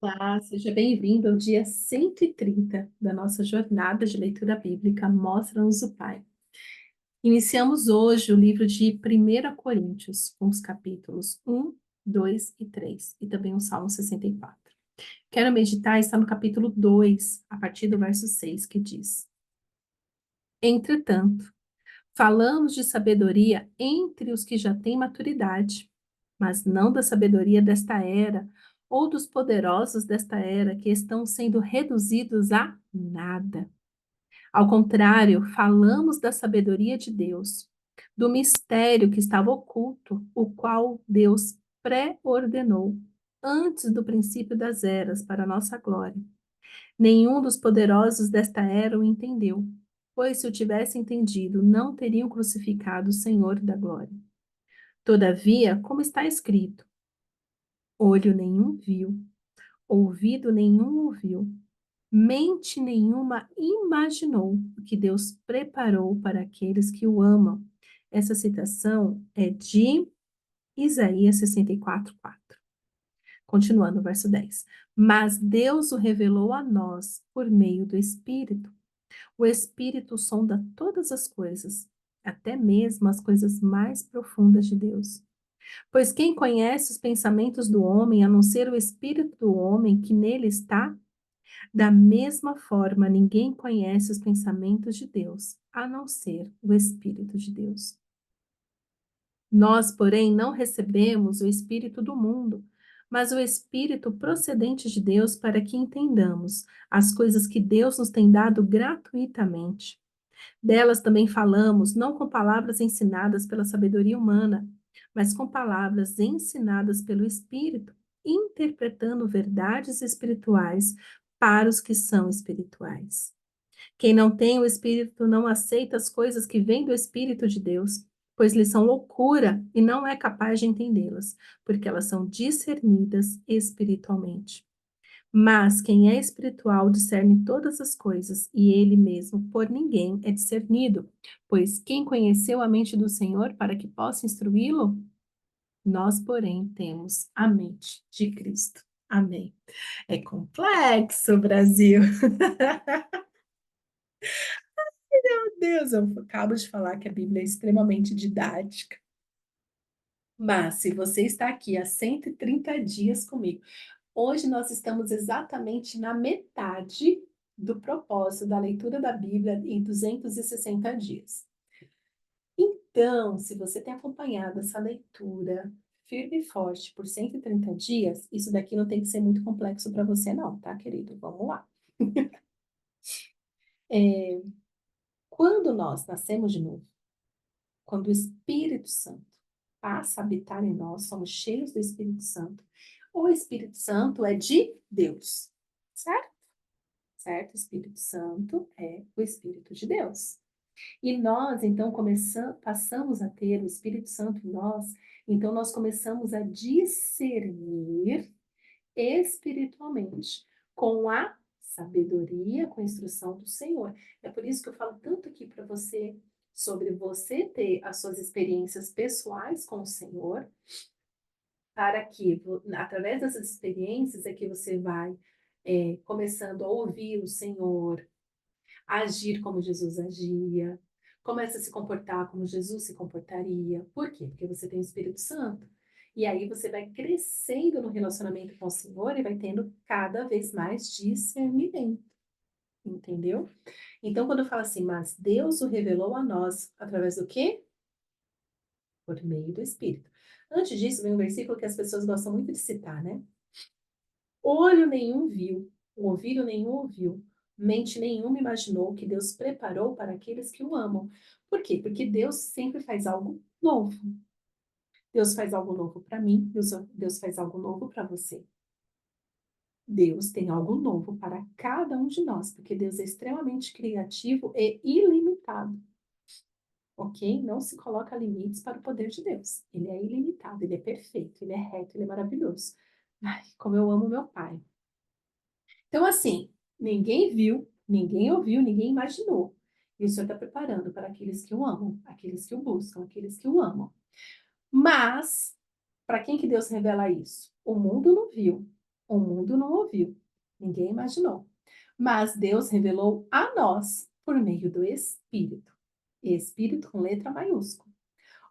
Olá, seja bem-vindo ao dia 130 da nossa jornada de leitura bíblica Mostra-nos o Pai. Iniciamos hoje o livro de 1 Coríntios, com os capítulos 1, 2 e 3, e também o Salmo 64. Quero meditar, está no capítulo 2, a partir do verso 6, que diz: Entretanto, falamos de sabedoria entre os que já têm maturidade, mas não da sabedoria desta era, ou dos poderosos desta era que estão sendo reduzidos a nada. Ao contrário, falamos da sabedoria de Deus, do mistério que estava oculto, o qual Deus pré-ordenou antes do princípio das eras para a nossa glória. Nenhum dos poderosos desta era o entendeu, pois se o tivesse entendido, não teriam crucificado o Senhor da glória. Todavia, como está escrito, olho nenhum viu, ouvido nenhum ouviu, mente nenhuma imaginou o que Deus preparou para aqueles que o amam. Essa citação é de Isaías 64:4. Continuando o verso 10. Mas Deus o revelou a nós por meio do Espírito. O Espírito sonda todas as coisas, até mesmo as coisas mais profundas de Deus. Pois quem conhece os pensamentos do homem, a não ser o Espírito do homem que nele está? Da mesma forma, ninguém conhece os pensamentos de Deus, a não ser o Espírito de Deus. Nós, porém, não recebemos o Espírito do mundo, mas o Espírito procedente de Deus para que entendamos as coisas que Deus nos tem dado gratuitamente. Delas também falamos, não com palavras ensinadas pela sabedoria humana, mas com palavras ensinadas pelo Espírito, interpretando verdades espirituais para os que são espirituais. Quem não tem o Espírito não aceita as coisas que vêm do Espírito de Deus, pois lhes são loucura e não é capaz de entendê-las, porque elas são discernidas espiritualmente. Mas quem é espiritual discerne todas as coisas, e ele mesmo por ninguém é discernido. Pois quem conheceu a mente do Senhor para que possa instruí-lo? Nós, porém, temos a mente de Cristo. Amém. É complexo, Brasil. Meu Deus, eu acabo de falar que a Bíblia é extremamente didática. Mas, se você está aqui há 130 dias comigo, hoje nós estamos exatamente na metade do propósito da leitura da Bíblia em 260 dias. Então, se você tem acompanhado essa leitura firme e forte por 130 dias, isso daqui não tem que ser muito complexo para você, não, tá, querido? Vamos lá. É, quando nós nascemos de novo, quando o Espírito Santo passa a habitar em nós, somos cheios do Espírito Santo, o Espírito Santo é de Deus, certo? Certo? O Espírito Santo é o Espírito de Deus. E nós, então, passamos a ter o Espírito Santo em nós, então nós começamos a discernir espiritualmente com a sabedoria, com a instrução do Senhor. É por isso que eu falo tanto aqui para você sobre você ter as suas experiências pessoais com o Senhor, para que, através dessas experiências, é que você vai começando a ouvir o Senhor, agir como Jesus agia, começa a se comportar como Jesus se comportaria. Por quê? Porque você tem o Espírito Santo. E aí você vai crescendo no relacionamento com o Senhor e vai tendo cada vez mais discernimento. Entendeu? Então, quando eu falo assim, mas Deus o revelou a nós através do quê? Por meio do Espírito. Antes disso, vem um versículo que as pessoas gostam muito de citar, né? Olho nenhum viu, ouvido nenhum ouviu, mente nenhuma imaginou que Deus preparou para aqueles que o amam. Por quê? Porque Deus sempre faz algo novo. Deus faz algo novo para mim, Deus faz algo novo para você. Deus tem algo novo para cada um de nós, porque Deus é extremamente criativo e ilimitado. Ok? Não se coloca limites para o poder de Deus. Ele é ilimitado, ele é perfeito, ele é reto, ele é maravilhoso. Ai, como eu amo meu pai. Então, assim, ninguém viu, ninguém ouviu, ninguém imaginou. E o Senhor está preparando para aqueles que o amam, aqueles que o buscam, aqueles que o amam. Mas, para quem que Deus revela isso? O mundo não viu, O mundo não ouviu, ninguém imaginou. Mas Deus revelou a nós por meio do Espírito. Espírito com letra maiúscula.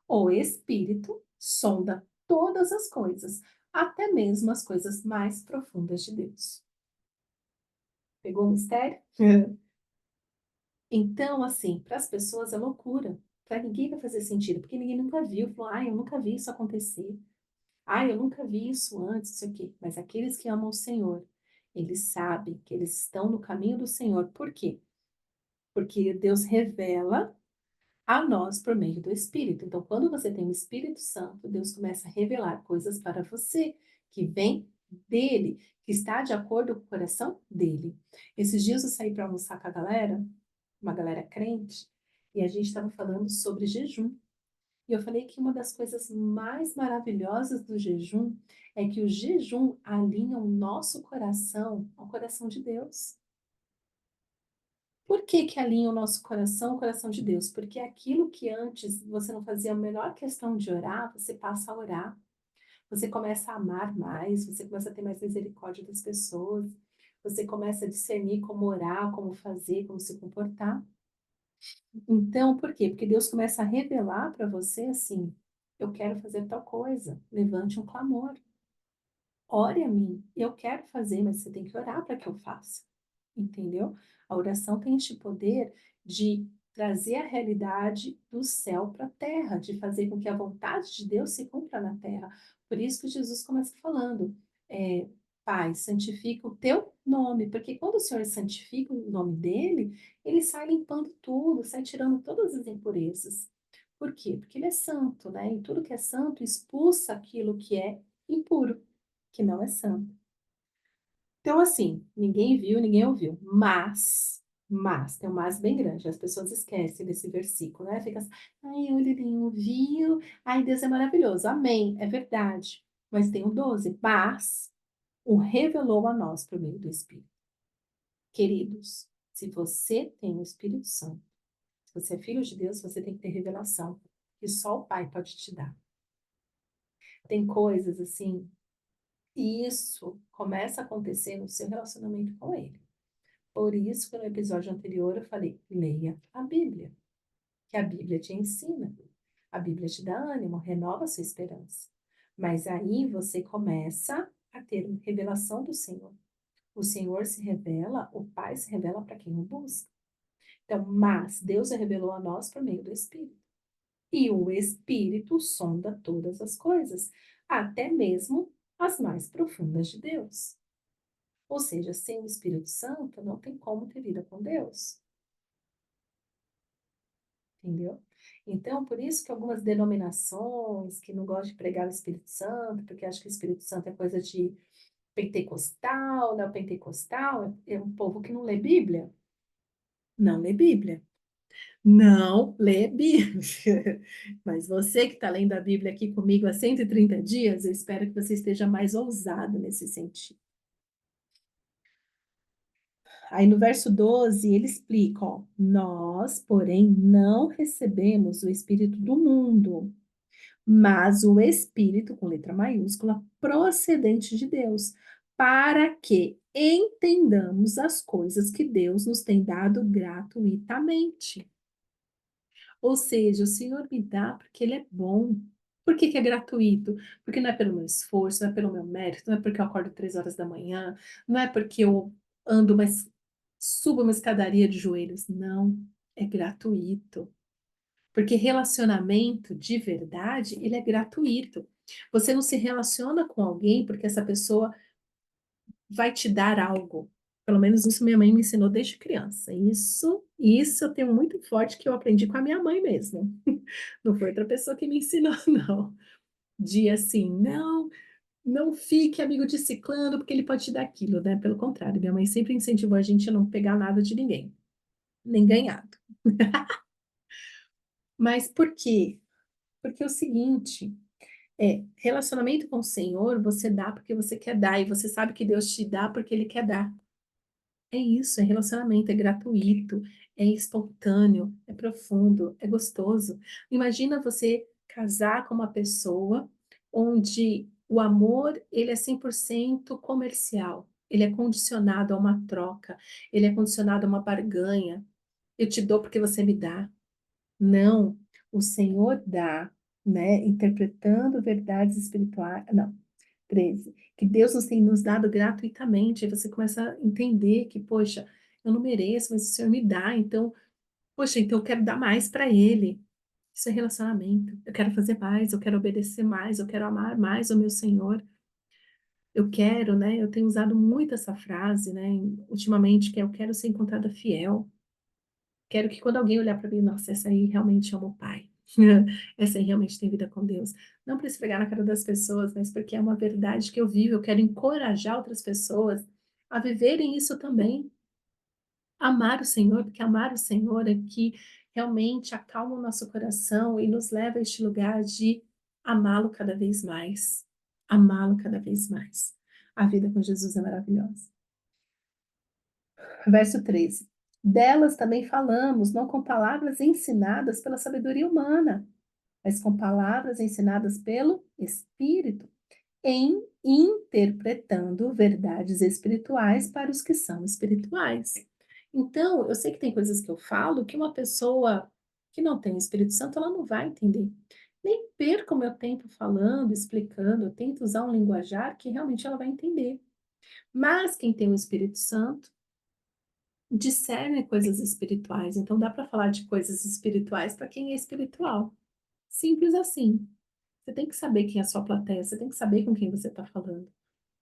O Espírito sonda todas as coisas, até mesmo as coisas mais profundas de Deus. Pegou o mistério? Então, assim, para as pessoas é loucura. Para ninguém vai fazer sentido, porque ninguém nunca viu. Falou, eu nunca vi isso acontecer. Eu nunca vi isso antes, isso aqui. Mas aqueles que amam o Senhor, eles sabem que eles estão no caminho do Senhor. Por quê? Porque Deus revela a nós por meio do Espírito. Então, quando você tem o Espírito Santo, Deus começa a revelar coisas para você que vem dele, que está de acordo com o coração dele. Esses dias eu saí para almoçar com a galera, uma galera crente, e a gente estava falando sobre jejum. E eu falei que uma das coisas mais maravilhosas do jejum é que o jejum alinha o nosso coração ao coração de Deus. Por que que alinha o nosso coração ao coração de Deus? Porque aquilo que antes você não fazia a menor questão de orar, você passa a orar. Você começa a amar mais, você começa a ter mais misericórdia das pessoas, você começa a discernir como orar, como fazer, como se comportar. Então, por quê? Porque Deus começa a revelar para você assim: eu quero fazer tal coisa, levante um clamor, ore a mim, eu quero fazer, mas você tem que orar para que eu faça, entendeu? A oração tem este poder de trazer a realidade do céu para a terra, de fazer com que a vontade de Deus se cumpra na terra. Por isso que Jesus começa falando, Pai, santifica o teu nome, porque quando o Senhor santifica o nome dele, ele sai limpando tudo, sai tirando todas as impurezas. Por quê? Porque ele é santo, né? E tudo que é santo expulsa aquilo que é impuro, que não é santo. Então, assim, ninguém viu, ninguém ouviu, tem um mas bem grande, as pessoas esquecem desse versículo, né? Fica assim, ninguém ouviu, Deus é maravilhoso, amém, é verdade. Mas tem o 12, mas o revelou a nós por meio do Espírito. Queridos, se você tem o Espírito Santo, se você é filho de Deus, você tem que ter revelação, que só o Pai pode te dar. Tem coisas assim, e isso começa a acontecer no seu relacionamento com Ele. Por isso que no episódio anterior eu falei, leia a Bíblia, que a Bíblia te ensina. A Bíblia te dá ânimo, renova a sua esperança. Mas aí você começa a ter revelação do Senhor. O Senhor se revela, o Pai se revela para quem o busca. Então, mas Deus se revelou a nós por meio do Espírito. E o Espírito sonda todas as coisas, até mesmo as mais profundas de Deus. Ou seja, sem o Espírito Santo, não tem como ter vida com Deus. Entendeu? Então, por isso que algumas denominações que não gostam de pregar o Espírito Santo, porque acham que o Espírito Santo é coisa de pentecostal, né? O pentecostal é um povo que não lê Bíblia. Não lê Bíblia. Não lê Bíblia. Mas você que está lendo a Bíblia aqui comigo há 130 dias, eu espero que você esteja mais ousado nesse sentido. Aí no verso 12, ele explica, ó, nós, porém, não recebemos o Espírito do mundo, mas o Espírito, com letra maiúscula, procedente de Deus, para que entendamos as coisas que Deus nos tem dado gratuitamente. Ou seja, o Senhor me dá porque Ele é bom. Por que que é gratuito? Porque não é pelo meu esforço, não é pelo meu mérito, não é porque eu acordo 3 horas da manhã, não é porque eu ando, mas subo uma escadaria de joelhos. Não, é gratuito. Porque relacionamento de verdade, ele é gratuito. Você não se relaciona com alguém porque essa pessoa vai te dar algo. Pelo menos isso minha mãe me ensinou desde criança. Isso eu tenho muito forte que eu aprendi com a minha mãe mesmo. Não foi outra pessoa que me ensinou, não. De assim, não fique amigo de ciclano porque ele pode te dar aquilo, né? Pelo contrário, minha mãe sempre incentivou a gente a não pegar nada de ninguém, nem ganhado. Mas por quê? Porque é o seguinte, relacionamento com o Senhor, você dá porque você quer dar, e você sabe que Deus te dá porque Ele quer dar. É isso, é relacionamento, é gratuito, é espontâneo, é profundo, é gostoso. Imagina você casar com uma pessoa onde O amor, ele é 100% comercial, ele é condicionado a uma troca, ele é condicionado a uma barganha. Eu te dou porque você me dá. Não, o Senhor dá, né, interpretando verdades espirituais. Não, 13. Que Deus nos tem nos dado gratuitamente. Aí você começa a entender que, poxa, eu não mereço, mas o Senhor me dá, então, poxa, então eu quero dar mais para Ele. Isso é relacionamento. Eu quero fazer mais, eu quero obedecer mais, eu quero amar mais o meu Senhor. Eu quero, né? Eu tenho usado muito essa frase, né, ultimamente, que é eu quero ser encontrada fiel. Quero que quando alguém olhar para mim, nossa, essa aí realmente ama o Pai. Essa aí realmente tem vida com Deus. Não para esfregar na cara das pessoas, mas porque é uma verdade que eu vivo. Eu quero encorajar outras pessoas a viverem isso também. Amar o Senhor, porque amar o Senhor é que realmente acalma o nosso coração e nos leva a este lugar de amá-lo cada vez mais. Amá-lo cada vez mais. A vida com Jesus é maravilhosa. Verso 13. Delas também falamos, não com palavras ensinadas pela sabedoria humana, mas com palavras ensinadas pelo Espírito, em interpretando verdades espirituais para os que são espirituais. Então, eu sei que tem coisas que eu falo que uma pessoa que não tem o Espírito Santo, ela não vai entender. Nem perco meu tempo falando, explicando, eu tento usar um linguajar que realmente ela vai entender. Mas quem tem o Espírito Santo discerne coisas espirituais, então dá para falar de coisas espirituais para quem é espiritual. Simples assim. Você tem que saber quem é a sua plateia, você tem que saber com quem você está falando.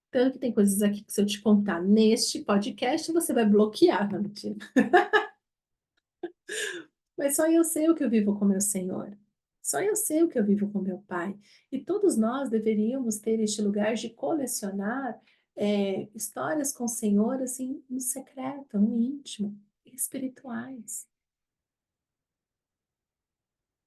Tanto que tem coisas aqui que se eu te contar neste podcast, você vai bloquear, não, mentira. Mas só eu sei o que eu vivo com meu Senhor. Só eu sei o que eu vivo com meu Pai. E todos nós deveríamos ter este lugar de colecionar histórias com o Senhor, assim, no secreto, no íntimo, espirituais.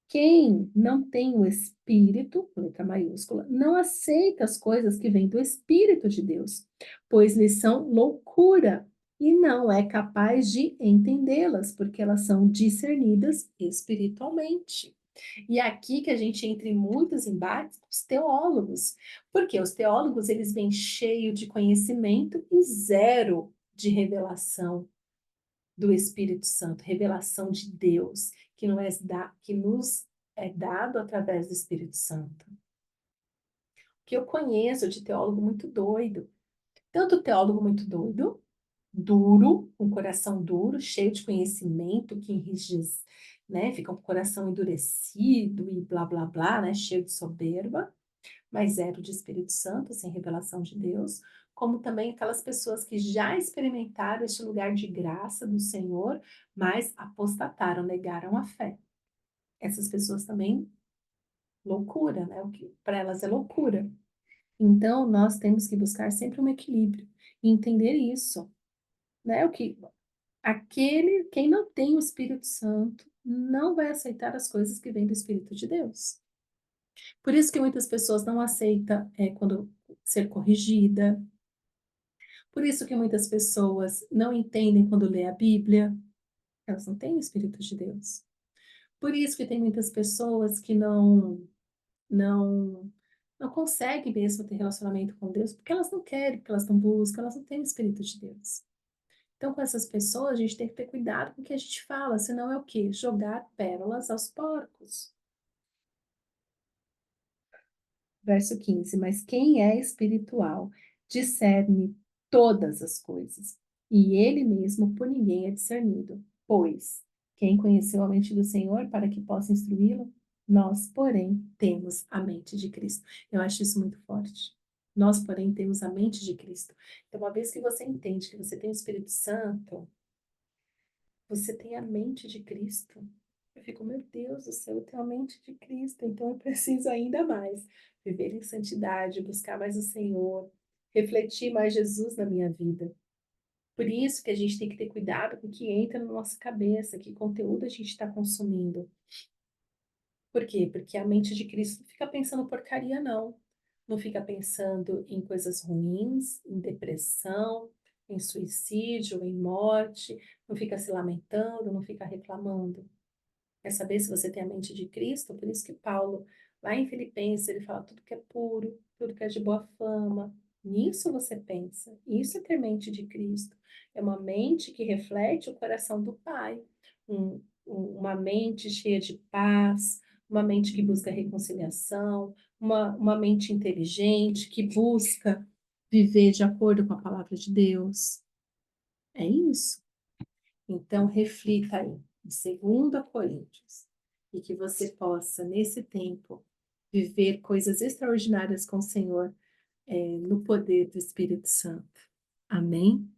Quem não tem o Espírito, com letra maiúscula, não aceita as coisas que vêm do Espírito de Deus, pois lhes são loucura e não é capaz de entendê-las, porque elas são discernidas espiritualmente. E é aqui que a gente entra em muitos embates com os teólogos, porque os teólogos eles vêm cheio de conhecimento e zero de revelação do Espírito Santo, revelação de Deus, que, não é que nos é dado através do Espírito Santo. Que eu conheço de teólogo muito doido. Tanto teólogo muito doido, duro, com coração duro, cheio de conhecimento, que enrijece, né? Fica com o coração endurecido e blá blá blá, né? Cheio de soberba, mas zero de Espírito Santo, sem revelação de Deus, como também aquelas pessoas que já experimentaram este lugar de graça do Senhor, mas apostataram, negaram a fé. Essas pessoas também, loucura, né? O que para elas é loucura. Então, nós temos que buscar sempre um equilíbrio e entender isso, né? O que quem não tem o Espírito Santo não vai aceitar as coisas que vêm do Espírito de Deus. Por isso que muitas pessoas não aceitam quando ser corrigida. Por isso que muitas pessoas não entendem quando lê a Bíblia. Elas não têm o Espírito de Deus. Por isso que tem muitas pessoas que não não conseguem mesmo ter relacionamento com Deus, porque elas não querem, porque elas não buscam, elas não têm o Espírito de Deus. Então, com essas pessoas, a gente tem que ter cuidado com o que a gente fala, senão é o quê? Jogar pérolas aos porcos. Verso 15: Mas quem é espiritual discerne todas as coisas, e ele mesmo por ninguém é discernido. Pois, quem conheceu a mente do Senhor para que possa instruí-lo? Nós, porém, temos a mente de Cristo. Eu acho isso muito forte. Nós, porém, temos a mente de Cristo. Então, uma vez que você entende que você tem o Espírito Santo, você tem a mente de Cristo. Eu fico, meu Deus do céu, eu tenho a mente de Cristo, então eu preciso ainda mais viver em santidade, buscar mais o Senhor, refletir mais Jesus na minha vida. Por isso que a gente tem que ter cuidado com o que entra na nossa cabeça, que conteúdo a gente está consumindo. Por quê? Porque a mente de Cristo não fica pensando porcaria, não. Não fica pensando em coisas ruins, em depressão, em suicídio, em morte, não fica se lamentando, não fica reclamando. Quer saber se você tem a mente de Cristo? Por isso que Paulo, lá em Filipenses, ele fala tudo que é puro, tudo que é de boa fama. Nisso você pensa. Isso é ter mente de Cristo. É uma mente que reflete o coração do Pai. Uma mente cheia de paz, uma mente que busca reconciliação, uma mente inteligente que busca viver de acordo com a palavra de Deus. É isso. Então, reflita aí, em 2 Coríntios, e que você possa, nesse tempo, viver coisas extraordinárias com o Senhor, no poder do Espírito Santo. Amém?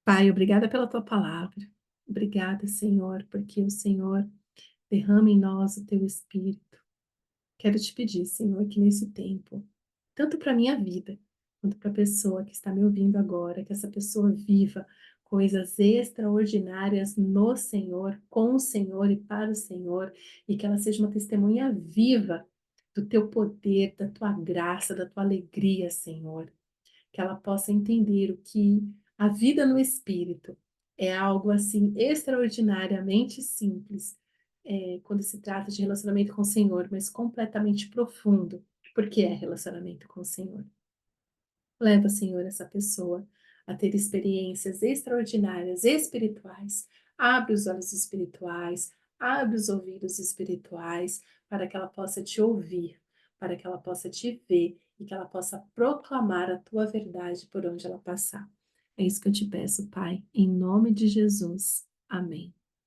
Pai, obrigada pela tua palavra. Obrigada, Senhor, porque o Senhor derrama em nós o teu Espírito. Quero te pedir, Senhor, que nesse tempo, tanto para a minha vida, quanto para a pessoa que está me ouvindo agora, que essa pessoa viva coisas extraordinárias no Senhor, com o Senhor e para o Senhor, e que ela seja uma testemunha viva do teu poder, da tua graça, da tua alegria, Senhor. Que ela possa entender o que a vida no Espírito é algo assim extraordinariamente simples, quando se trata de relacionamento com o Senhor, mas completamente profundo, porque é relacionamento com o Senhor. Leva, Senhor, essa pessoa a ter experiências extraordinárias espirituais. Abre os olhos espirituais, abre os ouvidos espirituais, para que ela possa te ouvir, para que ela possa te ver e que ela possa proclamar a tua verdade por onde ela passar. É isso que eu te peço, Pai, em nome de Jesus. Amém.